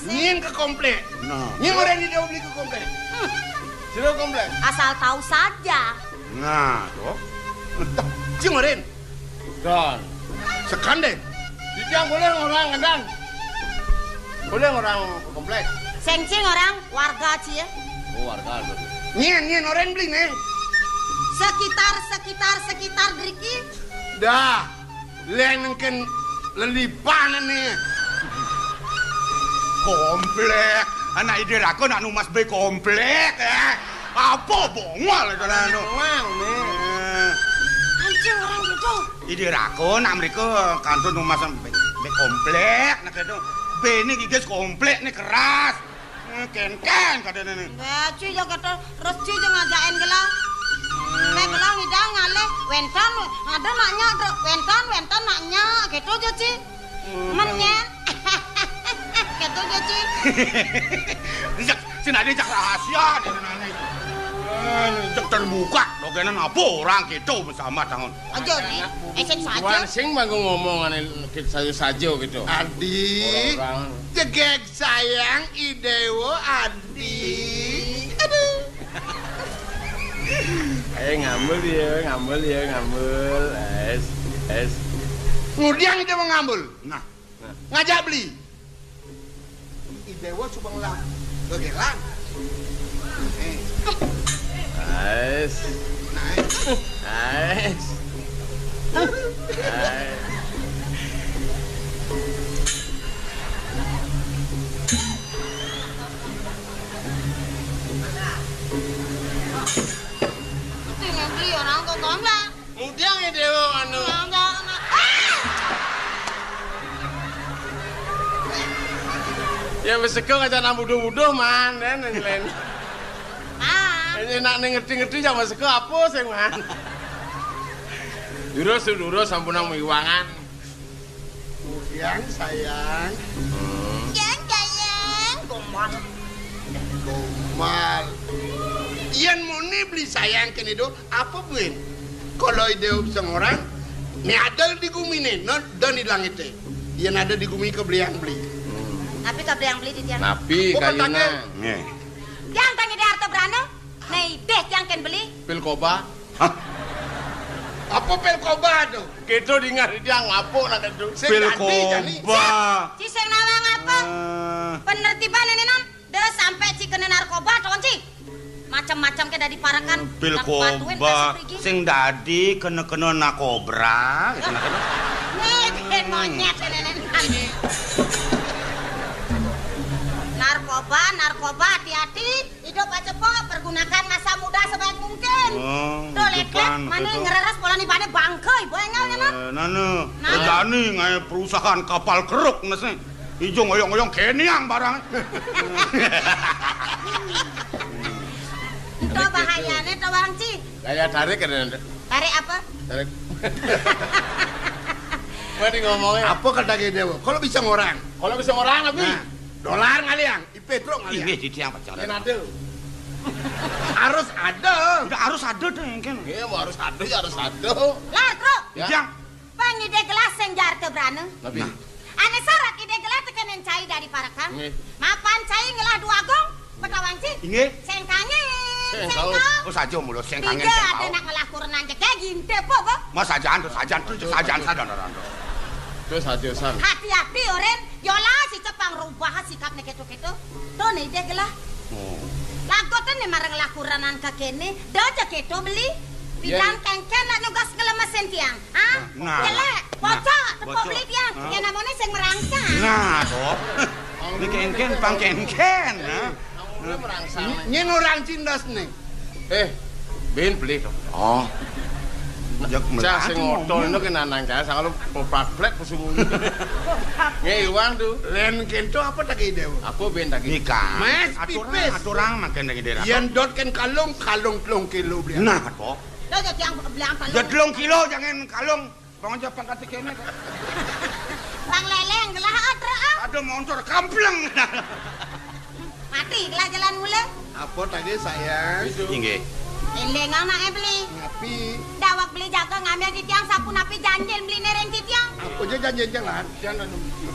Nyin ke komplek. Nyin orang ini dia beli ke komplek. Sudah komplek. Asal tahu saja. Nah, toh. Cing orang. Dan sekande. Dijang boleh orang ngendang. Boleh orang ke komplek. Sengcing orang warga cie. Oh warga. Nyin orang beli nih. Sekitar driki. Dah. Lenengken lelipanan nih. Komplek. Anak ide aku nak numas be komplek Apa bongol itu anu. Anjing orang gitu. Ide aku nak mereka kantor numas be komplek nak itu. Be ini gigas komplek nih keras. Ken katanya nih. Cuy jo kata terus cuy jo ngajakin gelang. Nek gelang hidang ngale wentan ada naknya wentan naknya gitu aja Ci. Menyen. Gitu aja Ci. Sini ada jak rahasia di sana nih. Jak terbuka, dogenan apa orang gitu bersama tangan. Aja nih, esen saja. Wan sing manggung ngomongan saya saja gitu. Adi, jegek sayang idewo Adi. Aduh. Ngambul ya. Es. Kemudian ide mengambul. Nah, ngajak beli. Idewo subang lah. Gegelan. Nice. Tinggal beli orang kok komplek. Kemudian idewo anu. Ya wis sego aja nang buduh-buduh man, nen. Ini nak ngerti-ngerti sama sego apa sing man. Durus sampun nang miwangan. Kemudian sayang. Yang sayang, gomal. Iyan muni beli sayang kene do apa buin? Kalau ide orang, ni ada di gumi ni, no dan di langit teh. Iyan ada di gumi kebelian beli. Napi kabeh yang beli di tiang. Napi kayuna. Nggih. Yang tanya di harta berana. Nih deh yang ken beli. Pil koba. Hah? Apa pil koba tuh? Gitu dengar dia ngapuk nak itu. Pil koba. Ci sing nawang apa? Penertiban ini non. Dah sampai ci kena narkoba toh ci. Macam-macam ke dari parakan. Pil koba sing dadi kena-kena nakobra. Nih ben monyet nenek. Narkoba, hati-hati. Hidup aja po, pergunakan masa muda sebaik mungkin. Tuh leklek, mana ngereras bola nih pada bangkai, boengnya no. Nana, jani ngae perusahaan kapal keruk nasi. Ijo ngoyong-ngoyong keniang barang. Itu bahayanya tuh Bang Ci. Kayak tarik kan. Tarik apa? Tarik. Mari ngomongnya. Apa kata dia? Kalau bisa ngorang. Kalau bisa orang tapi Dolar ngaliang, Petro ngaliang. Ini di tiang pacaran. ada. Harus ada. Udah harus ada deh kan. Iya, harus ada ya harus ada. Lah, Tro. Ya. Tiang. Pengide gelas yang jar berana. Tapi Ane sarat ide gelas tekanan cai dari parakan. Nggih. Mapan cai ngelah dua gong. Betawang Ci. Inggih. Sengkanya. Sengkau. Oh saja mulut sing kangen Tiga sing ada tau. nak ngelah kurenan kayak ginte po. Mas sajaan sadan. terus aja san. Hati-hati oren. Yola si cepang rubah sikapnya keto-keto. Tuh nih ide gelas. Lagotan nih marang lakuranan kakene. Daja keto beli. Bilang kengken nak nugas ngelemasin tiang. Hah? Nah. Jelek. Bocok. Tepo Bocok. beli tiang. Yang namanya sing merangsang. Nah, toh. Ini kengken pang kengken. Mulai merangsang. Nyen orang cindas nih. Ben beli tuh. Oh. Jak Cah sing ngotol itu kena nangka, sangat lu popak-plek pesumunyi. Nge uang tuh. Len kento apa tak ide? Aku ben lagi. Nikah. Mas, pipis. Aturang makan dari daerah. Yang dot kan kalung 3 kilo beli. Nah, toh. Tuh jadi yang bilang kalau. Jadlong kilo jangan kalung. Bang aja pangkat kene. Bang leleng gelah atra. Ada motor kampleng. Mati gelah jalan mula. Apa tadi sayang? Inggih. Eleng anak beli. Ngapi? Dawak beli jaga ngambil di tiang sapu napi janjil beli nereng di tiang. Apa aja janji-janjian? Jangan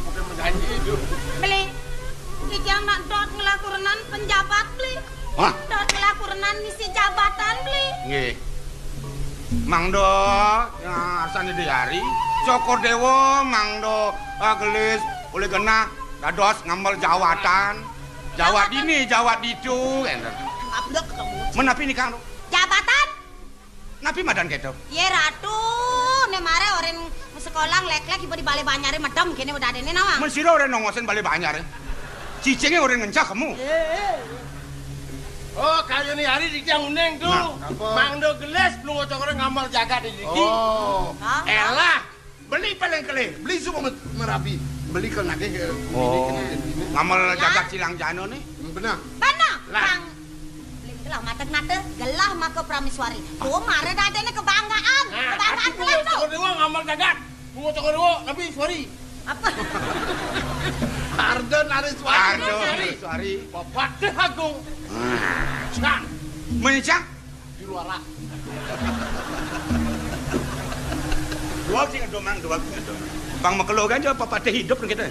pakai menjanji itu. Beli. Di tiang nak dot ngelakurenan penjabat beli. Hah? Dot ngelakurenan misi jabatan beli. Nggih. Mangdo arsane diari. Cokor Dewo mangdo gelis oleh kena dados ngambil jawatan. Jawat ini, jawat itu. Ablek kamu. Menapi nikah. Jabatan? Napi madan keto. Ye ratu, ne mare orang sekolah lek-lek ibu di balai banyare medem kene udah ada ne nawang. Mensiro orang nongosen balik banyar. Cicingnya orang ngencak kamu. Oh, kayu nih hari di tiang uneng tuh. apa? Mangdo geles belum ngocok orang ngamal jaga di sini. Oh. Hah? Elah. Beli paling kele. Beli semua merapi. Beli ke nake ke Oh. Ngamal jaga cilang jano nih. Benar. Bana, Lah. Bang. Gelah mata-mata, gelah maka prameswari. Tuh mare dah ada ne kebanggaan. Kebanggaan gelah tuh. Ngocok dewa ngamal jaga. Ngocok dewa tapi sorry. Apa? Arden Aris Aduh, Suari. suari. Bapak deh agung. Cang Mencak. di luar lah. Dua sih domang, dua sih domang. Bang makelo kan jauh papa teh hidup kita.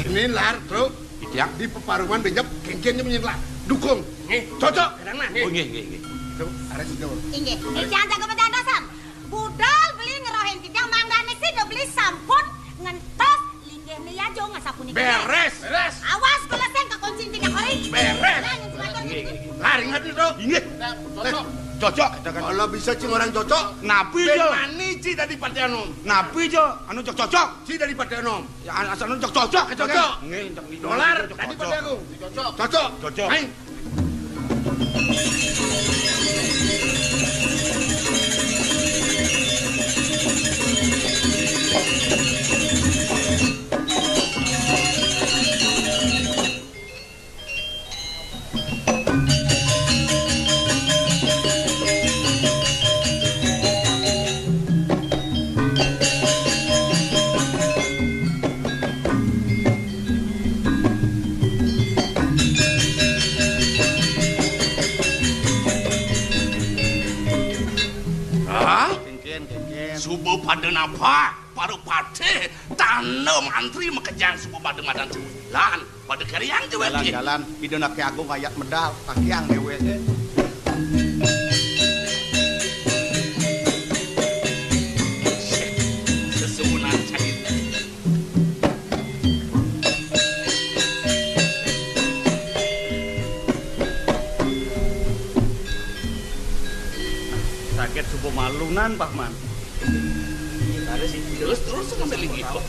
Ini lar truk Itiang. di peparuman benjap kengkennya menyerlah. Dukung. Nih, Cocok. Kadang Oh nggih nggih. Truk Aris itu. Inggih, jangan jaga pendandasan. Budal beli ngerohen tiga manggane sih udah beli sampun ngentos linggih nih aja ngasapu nih. Beres. beres. Awas kalau saya ke kunci tiga kali. Beres. Lar ingat itu. Inggih. Cocok. Cocok katakan. Kalau bisa cing orang cocok. Napi Ben jo. mani ci dari Pateanom. Napi jo. Anu cocok. Ci dari Pateanom. Ya asal anu cocok kata kan. Cocok. Nggih, Dolar tadi pada aku. Cocok. Cocok. Cocok. Main. Kengken. Subuh pada napa? paru pate tanam antri makejang suku pada madan sembilan pada keriang juga Jalan-jalan idona Ki Agung ayat medal kakiang dewe teh. Sesuunan cahit Sakit subuh malunan Pak Man. ada sih terus ngambil gitu.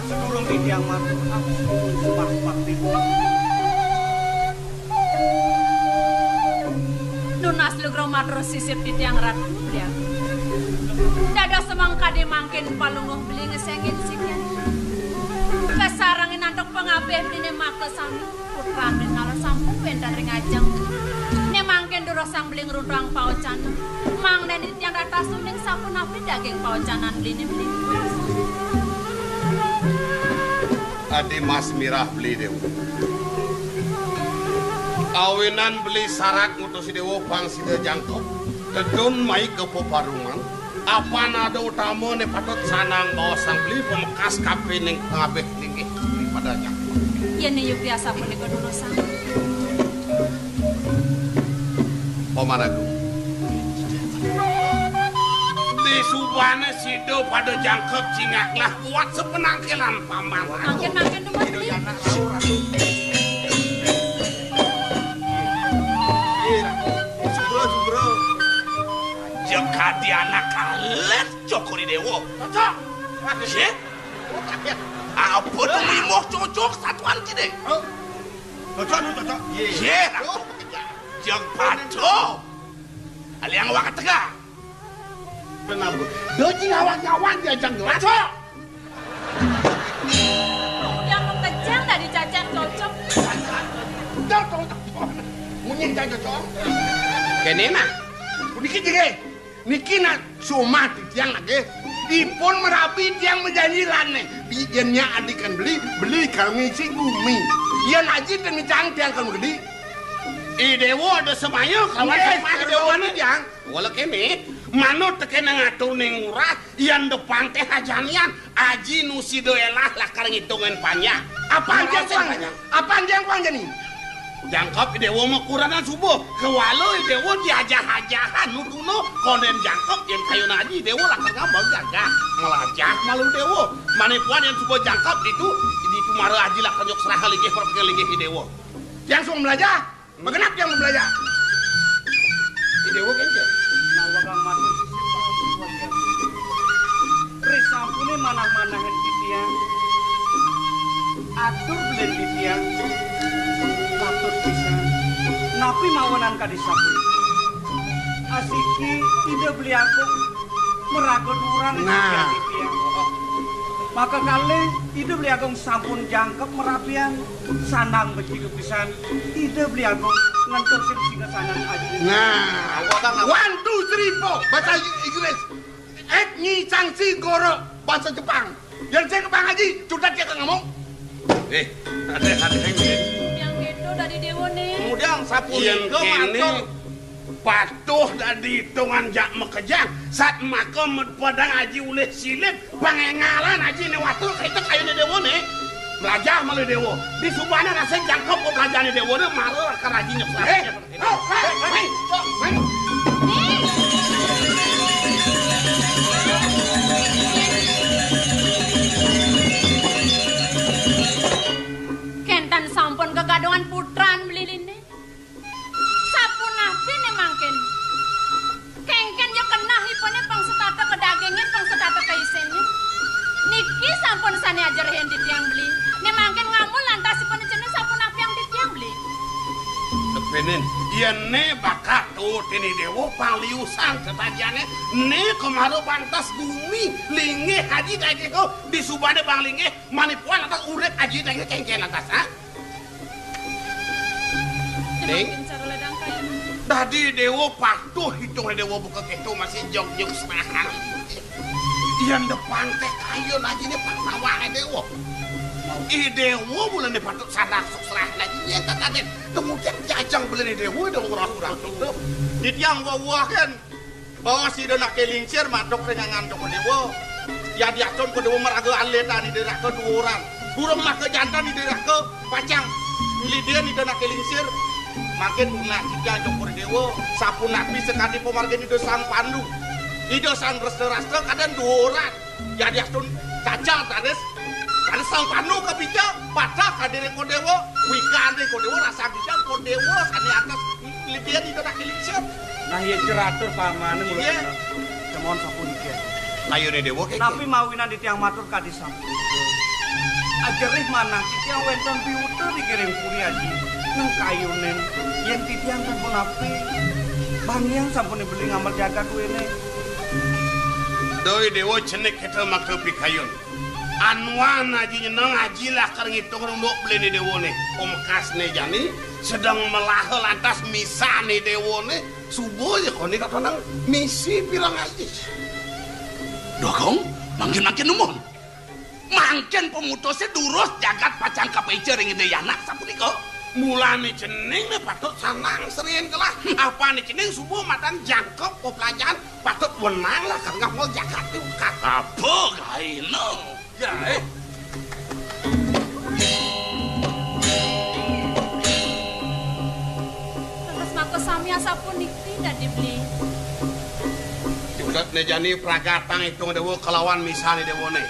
Sebelum yang masuk aku sumpah tipu. Nunas lugro matros sisip di tiang ratu dia. Dada semangka di mangkin palunguh beli ngesengin siknya. Kesarangin antok pengabeh beli ne maka sami putraan beli nala sampun bentar ngajeng. Ne mangkin durosang beli ngerundang paucan. Mang nenit yang atas suning sampun api daging paucanan beli ne beli. Adi Mas Mirah beli dewa. Awinan beli syarat ngutus dewa pangsida jangkau. Dedon mai ke peparungan. Apa nada utama ne patut sanang bawa sang beli pemekas kape ning pengabeh tinggi daripada jangkau. Iya ne yuk biasa pun nego durosang. Pamanagu. Di subane sido pada jangkep cingaklah buat sepenangkilan paman. Makin dumat beli. Jika dia anak kalet cokori dewo. Cocok. Ye? Apa tuh limoh cocok satuan cide? Cocok. Ye. Jeng pato. Aliang wakat tegak. Kenapa? Doji ngawan-ngawan dia jang Cocok. Yang mengejang dari cacat cocok. Cocok. Munyin jang cocok. Kene mah. Niki jege. Niki nak sumah di tiang lagi. Dipun merapi tiang menjanjilan nih. Bijennya adikan beli kalau ngisi bumi. Iyan aji dan ngecang tiang kalau gede. Idewo ada semaya kawan Yes, idewo mana jang? Wala kene manut teken ngatur ning murah yang depan teh hajanian aji nu sidoelah lakar ngitungan panjang. Apaan tiang kuang jani? Jangkep idewo mah kuranan subuh kewalau idewo diajah-ajahan nuduno konden jangkep yang kayu naji idewo lakar ngambang gagah ngelajah malu idewo manipuan yang subuh jangkep itu di pumara aji lakar nyok serah ligih perpikir ligih idewo Yang suka belajar? Bagaimana yang mau belajar? idewo kenje Nawagang matu sisi prabu wajah. Risampune manah-manahan titiang. Atur belen titiang. Patut bisa. Napi mawanan kadisapun. Asiki ide beli aku meragot urang Nah. titiang. Maka kali ide beli agung sampun jangkep merapian sanang beci kepisan ide beli agung ngantor singa sanang aja. Nah, 1, 2, 3, 4 bahasa Inggris. Nyi Cangsi Goro bahasa Jepang. Yang saya kepang haji, sudah dia ngomong. ada yang Yang gitu dari dewo nih. kemudian sapunika matur patuh dari hitungan jak mekejang saat maka padang aji ulih silip pangengalan aji ne watu kita kayu ne dewo ne belajar malu dewo di subana rasa jangkep kok belajar ne dewo ne malu akar aji nyeplah Kentan sampun kegadongan putran beli lini. Sapun napi nih mangkin. Kengken ya kena hipone pang setata ke dagingnya pang setata ke isennya. Niki sampun sani ajar yang di tiang beli. Nih mangkin ngamul lantas hipone jenis sapun napi yang di tiang beli. Tepenen iya ne bakat tuh tini dewo paliusan ketajane ne kemaru pantas bumi linge haji daging kau di subane bang linge manipuan atas urek aji daging kengken atas ha Ding. Mangkin cara ledang kayak Tadi dewo patuh hitung dewo buka keto masih jog-jog senahan. Yang depan teh kayu lagi nih pak nawane dewo. Dewo bulan patut sanak susrah lagi nyata tadi. Kemudian jajang beli dewo dong kurang-kurang tuh. Di tiang wah kan bawa si dona kelingsir matok dengan ngantuk dewo. Ya diacon ke dewo meraga aleta di daerah ke dua orang. Burung mak ke jantan di daerah ke pacang. Milih dia di dona kelingsir. Makin nak kita jokor dewo sapu nabi sekali pemargen di dosang pandu. Di dosang resta-resta kadang dua orang. Ya diacon cacat tades. Karena sang panu kebijak, patah kadere kodewo, wikande kodewo rasa bijak kodewo sani atas lipian itu nak kilisir. Nah iya ceratur paman mulut. Cemohon sapun iki. Ayo nih dewo kayak. Tapi mawinan di tiang matur kadi sampun. Ajerih mana tiang wonten piuter dikirim kuri aji. Nang kayunen yen titiang sampun api. Bangiang sampun dibeli ngamar jaga kuene. Doi dewo cenek kita makto pikayun. Anuan aji nyeneng aji lah ngitung runduk beli ni dewo nih omkas nih jani sedang melahel lantas misa nih dewo nih subuh ya kau nih kata nang misi bilang aji dokong makin numon makin pemutusnya durus jagat pacang kapaicer yang itu anak sapu nih kau mulai cening nih patut sanang serian kelah apa nih cening subuh matan jangkep pelajaran patut wenang lah karena mau jagat tuh kata apa gaino. Ya, Terus maka samia sapun iki tidak dibeli. Dibuat nejani pragatang itu dewo kelawan misalnya dewo nih.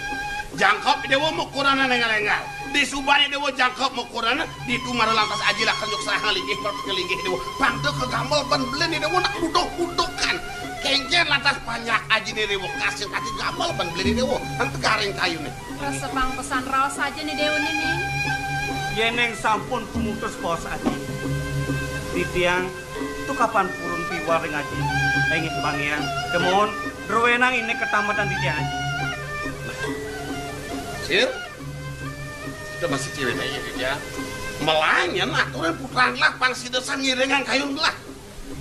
Jangkop dewo mukurana nengal-nengal. Di subani dewo jangkop mukurana di tumar lantas aji lah kenyuk serang linggih berkelinggih dewo. Pangde kegambel ban beli dewo nak budok-budokan. Kengken lantas banyak aji nih dewo kasih gambel ban beli dewo. Nanti garing kayu nih. Rasa bang pesan raos saja nih dewa ini. Yeneng sampun pemutus pos aji. Di tiang itu kapan purun piwar ngaji. Ingin bangian. Kemohon rowenang ini ketamatan di tiang aji. Sir, itu masih cewek aja dia. Melanya aturan putraan lah pangsi desa ngiringan kayu belah.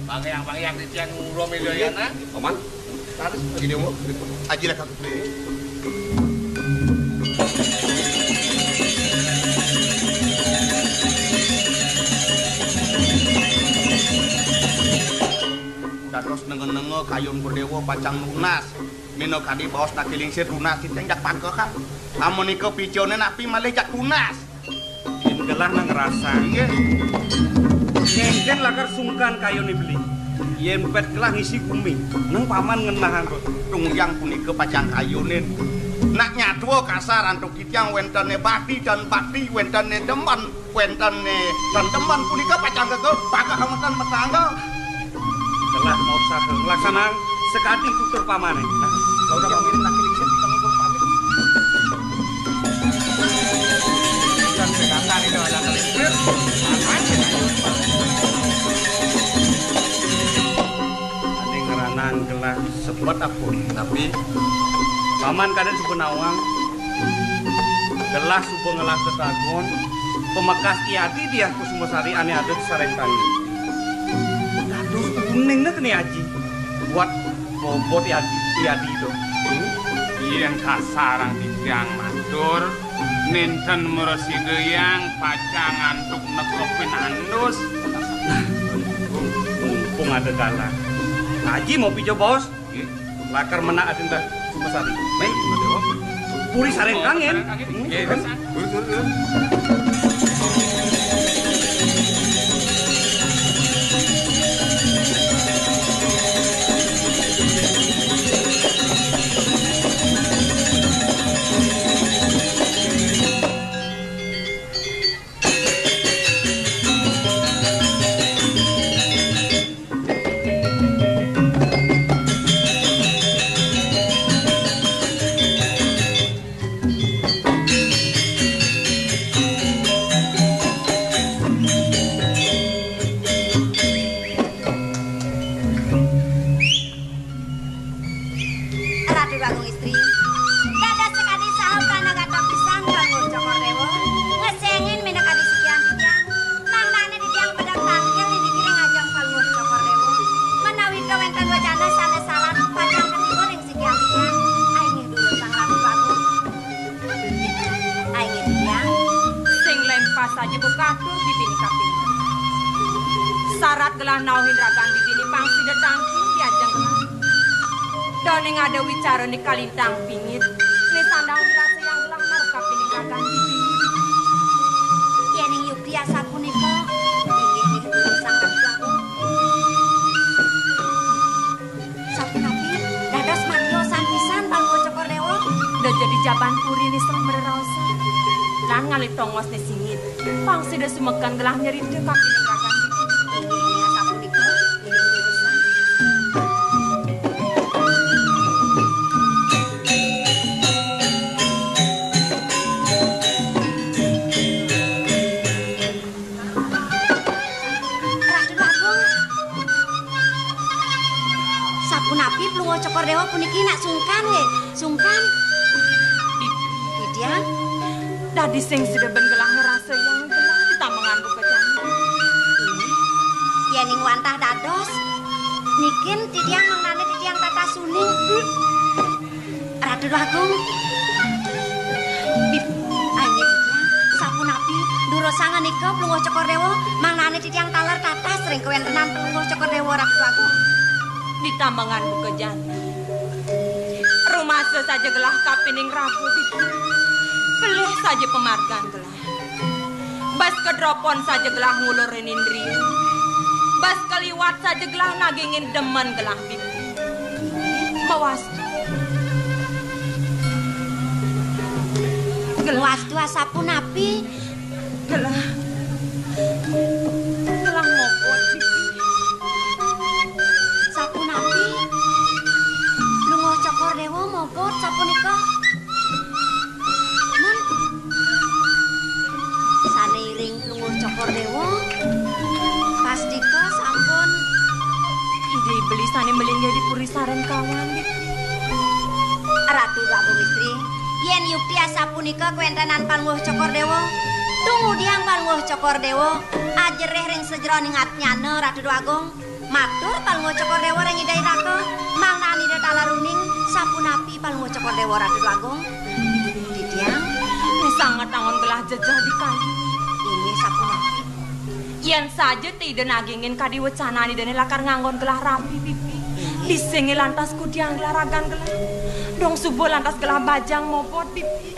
Bang yang di tiang ngurung miliana. Oman, harus bagi dewo. Aji lah kakak beli. Terus nenge-nenge kayun berdewo pacang lunas. Mino kadi baos nak kilingsir lunas diteng jak pake kan. Amun iko picone napi malih jak lunas. Yen gelah nang ngerasa. Iya. Ngengken lakar sungkan kayun dibeli. Yen pet gelah ngisi bumi. Nang paman ngenahan tungyang punika pacang kayunin. Nak nyadwo kasar antuk kitiang wentene bakti dan bakti wentene deman wentene dan deman punika pacang keke pakak hamutan petangga. Gelah mau satu laksanang sekati tutur pamane. Nah, kau udah panggilin laki lingsit kita ngomong pamit. Dan sekatan itu ada kelingsit. Ane ngeranang gelah sebut aku. Tapi paman kadang subuh nawang. Gelah subuh ngelah setagon. Pemekas iati dia Kusumasari ane ada di Sarengtangi. Terus kuning nak nih aji buat bobot iati itu. Yang kasarang di tiang matur ninten meresi geyang pacangan tuk nekopin andus. Mumpung ada galang. Aji mau pijo bos. Lakar menak adinda Kusumasari. Baik, puri Sarengtangen. saja bekatur bibini kaping. Syarat gelah nauhin ragan bibini pangsi detangking diajang gelah. Doning ada wicara di kalintang pingit. Ini sandang dirasa yang gelah markap ini ragan bibini. Yening yuk biasa punika. Inggih sang ragu. Sapunapi dados mariosan pisan Palungguh Cokordewo. Udah jadi jaban puri nih sang berrosa. Lan ngalit tongos nih singit. Pangsi dah sumekan gelah nyeri deh kaki nih ragan bibini. Inggih sapunika. Inggih urusan. Sapunapi Palungguh Cokordewo puniki nak sungkan nggih. Sungkan. Didiang. Dadi sing sudah ben gelah ngerasa yang gelah ditambangan buka jangan. Yening wantah dados. Nikin didiang mangnane didiang tata suning. Ratu Agung. Bib ayo didiang sapunapi durosangan nika Palungguh Cokordewo mangnane didiang talar tata sering kewentenan Palungguh Cokordewo Ratu Agung. Ditambangan buka jangan. Rumah saja gelah kapining ragu bibi. Pelih saja pemargan gelah. Bas kedropon saja gelah ngulurin indri. Bas keliwat saja gelah nagingin demen gelah bibi. Mawas. Gelas dua sapunapi. Gelah. Gelah mokot bibi. Sapunapi. Palungguh Cokordewo mogot sapunika. Mun saneiring Palungguh Cokordewo pastika sampun Ide beli sani melingga di puri saren kawan bibi. Ratu Agung istri. Yen yukti sapunika kuwentenan Palungguh Cokordewo. Tunggu diang Palungguh Cokordewo ajereh ring sejroning atnyana Ratu Agung. Matur Palungguh Cokordewo ring idai raka mangnani detalaruning sapunapi Palungguh Cokordewo Ratu Agung. Didiang Ini sangat angon gelah jejah di kayu. ini sapunapi. Yen saja tidak nagingin kadiwecanani dan lakar nganggon gelah rapi bibi. Disengi lantas kudiang gelah ragan gelah. Dong subuh lantas gelah bajang mopot bibi.